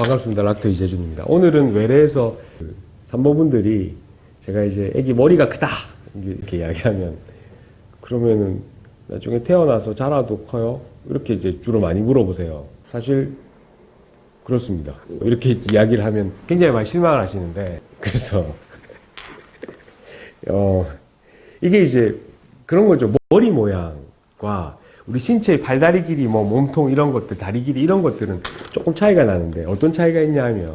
반갑습니다. 락터 이재준입니다. 오늘은 외래에서 산모분들이 제가 이제 애기 머리가 크다 이렇게 이야기하면 그러면은 나중에 태어나서 자라도 커요? 이렇게 이제 주로 많이 물어보세요. 사실 그렇습니다. 이렇게 이야기를 하면 굉장히 많이 실망을 하시는데 그래서 이게 이제 그런 거죠. 머리 모양과 우리 신체의 팔다리 길이, 뭐 몸통 이런 것들, 다리 길이 이런 것들은 조금 차이가 나는데 어떤 차이가 있냐 하면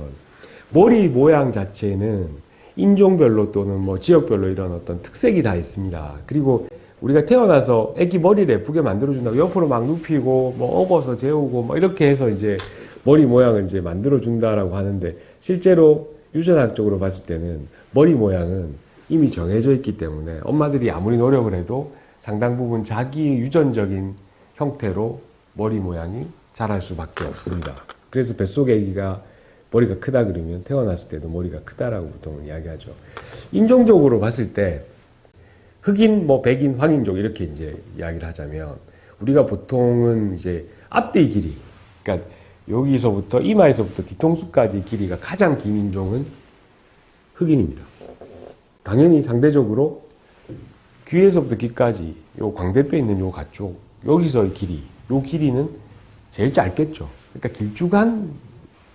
머리 모양 자체는 인종별로 또는 뭐 지역별로 이런 어떤 특색이 다 있습니다. 그리고 우리가 태어나서 애기 머리를 예쁘게 만들어준다고 옆으로 막 눕히고 뭐 업어서 재우고 뭐 이렇게 해서 이제 머리 모양을 이제 만들어준다라고 하는데 실제로 유전학적으로 봤을 때는 머리 모양은 이미 정해져 있기 때문에 엄마들이 아무리 노력을 해도 상당 부분 자기 유전적인 형태로 머리 모양이 자랄 수밖에 없습니다. 그래서 뱃속의 아기가 머리가 크다 그러면 태어났을 때도 머리가 크다라고 보통 이야기하죠. 인종적으로 봤을 때 흑인, 뭐 백인, 황인족 이렇게 이제 이야기를 하자면 우리가 보통은 이제 앞뒤 길이, 그러니까 여기서부터 이마에서부터 뒤통수까지 길이가 가장 긴 인종은 흑인입니다. 당연히 상대적으로 귀에서부터 귀까지 요 광대뼈 있는 요 가쪽 여기서의 길이, 요 길이는 제일 짧겠죠. 그러니까 길쭉한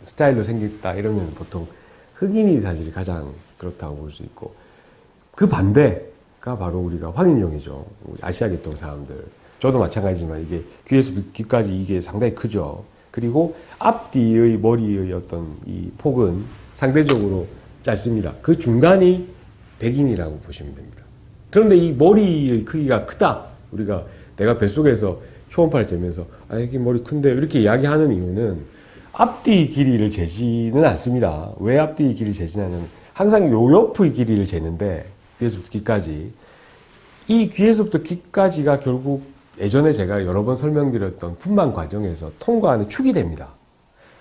스타일로 생겼다 이러면 보통 흑인이 사실 가장 그렇다고 볼 수 있고 그 반대가 바로 우리가 황인종이죠. 우리 아시아 계통 사람들. 저도 마찬가지지만 이게 귀에서부터 귀까지 이게 상당히 크죠. 그리고 앞뒤의 머리의 어떤 이 폭은 상대적으로 짧습니다. 그 중간이 백인이라고 보시면 됩니다. 그런데 이 머리의 크기가 크다. 우리가 내가 뱃속에서 초음파를 재면서 아, 이게 머리 큰데 이렇게 이야기하는 이유는 앞뒤 길이를 재지는 않습니다. 왜 앞뒤 길이를 재지냐면 항상 요 옆의 길이를 재는데 귀에서부터 귀까지 이 귀에서부터 귀까지가 결국 예전에 제가 여러 번 설명드렸던 분만 과정에서 통과하는 축이 됩니다.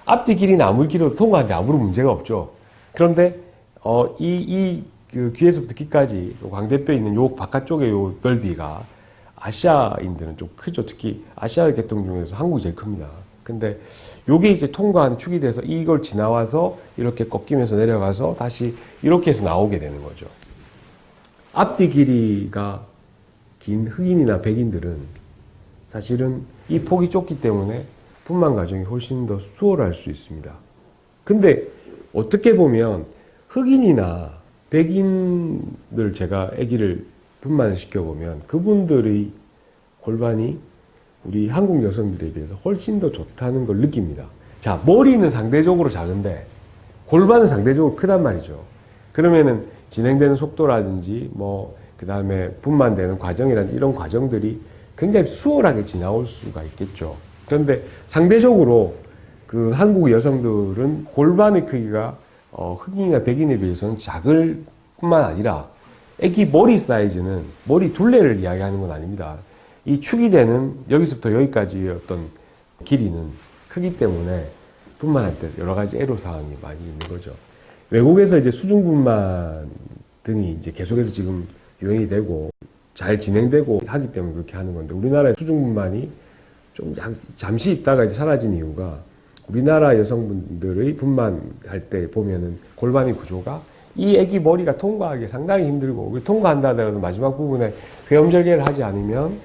앞뒤 길이는 아무리 길어도 통과하는데 아무런 문제가 없죠. 그런데 그 귀에서부터 귀까지 광대뼈 있는 요 바깥쪽의 요 넓이가 아시아인들은 좀 크죠. 특히 아시아 계통 중에서 한국이 제일 큽니다. 근데 요게 이제 통과하는 축이 돼서 이걸 지나와서 이렇게 꺾이면서 내려가서 다시 이렇게 해서 나오게 되는 거죠. 앞뒤 길이가 긴 흑인이나 백인들은 사실은 이 폭이 좁기 때문에 분만 과정이 훨씬 더 수월할 수 있습니다. 근데 어떻게 보면 흑인이나 백인들 제가 아기를 분만을 시켜보면 그분들의 골반이 우리 한국 여성들에 비해서 훨씬 더 좋다는 걸 느낍니다. 자, 머리는 상대적으로 작은데 골반은 상대적으로 크단 말이죠. 그러면은 진행되는 속도라든지 뭐 그 다음에 분만되는 과정이라든지 이런 과정들이 굉장히 수월하게 지나올 수가 있겠죠. 그런데 상대적으로 그 한국 여성들은 골반의 크기가 흑인이나 백인에 비해서는 작을 뿐만 아니라 애기 머리 사이즈는 머리 둘레를 이야기하는 건 아닙니다. 이 축이 되는 여기서부터 여기까지의 어떤 길이는 크기 때문에 분만할 때 여러 가지 애로사항이 많이 있는 거죠. 외국에서 이제 수중분만 등이 이제 계속해서 지금 유행이 되고 잘 진행되고 하기 때문에 그렇게 하는 건데 우리나라의 수중분만이 좀 잠시 있다가 이제 사라진 이유가 우리나라 여성분들의 분만할 때 보면은 골반의 구조가 이 애기 머리가 통과하기 상당히 힘들고 통과한다 하더라도 마지막 부분에 회음절개를 하지 않으면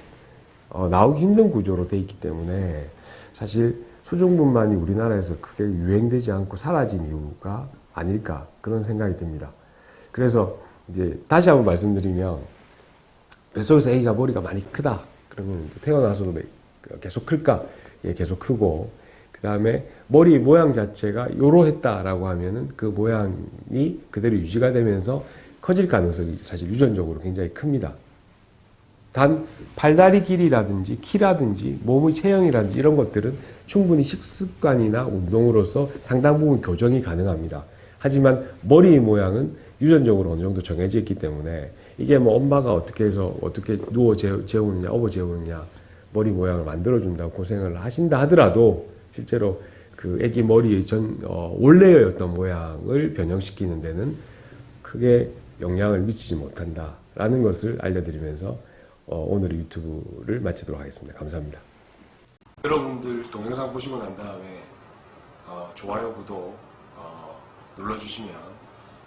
나오기 힘든 구조로 돼 있기 때문에 사실 수중분만이 우리나라에서 크게 유행되지 않고 사라진 이유가 아닐까 그런 생각이 듭니다. 그래서 이제 다시 한번 말씀드리면 뱃속에서 애기가 머리가 많이 크다 그러면 태어나서도 계속 클까? 예, 계속 크고 그 다음에 머리 모양 자체가 요러했다라고 하면은 그 모양이 그대로 유지가 되면서 커질 가능성이 사실 유전적으로 굉장히 큽니다. 단 팔다리 길이라든지 키라든지 몸의 체형이라든지 이런 것들은 충분히 식습관이나 운동으로서 상당 부분 교정이 가능합니다. 하지만 머리 모양은 유전적으로 어느 정도 정해져 있기 때문에 이게 뭐 엄마가 어떻게 해서 어떻게 누워 재우느냐 업어 재우느냐 머리 모양을 만들어준다고 고생을 하신다 하더라도 실제로 그 애기 머리의 원래의 어떤 모양을 변형시키는 데는 크게 영향을 미치지 못한다라는 것을 알려드리면서 오늘의 유튜브를 마치도록 하겠습니다. 감사합니다. 여러분들 동영상 보시고 난 다음에 좋아요, 구독 눌러주시면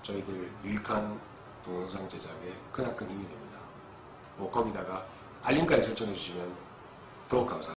저희들 유익한 동영상 제작에 크나큰 힘이 됩니다. 뭐 거기다가 알림까지 설정해 주시면 더욱 감사합니다.